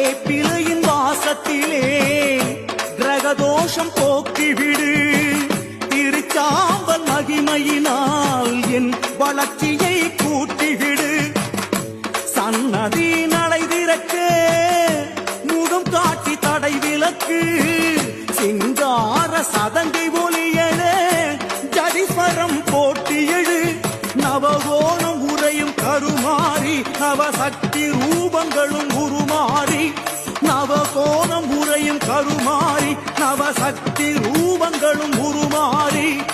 வேப்பிலையின் வாசத்திலே கிரகதோஷம் போக்கிவிடு. திருச்சாம்பல் மகிமையினால் என் வளர்ச்சியை கூட்டிவிடு. சன்னதி நடை திறக்க முகம் காட்டி தடை விலக்கு. சிங்கார சதங்கை ஒளியன ஜடிஸ்வரம் போட்டி எழு. நவகோணம் உரையும் கருமாறி நவசக்தி ரூபங்களும் உருமாறி. நவகோணம் உரையும் கருமாறி நவசக்தி ரூபங்களும் உருமாறி.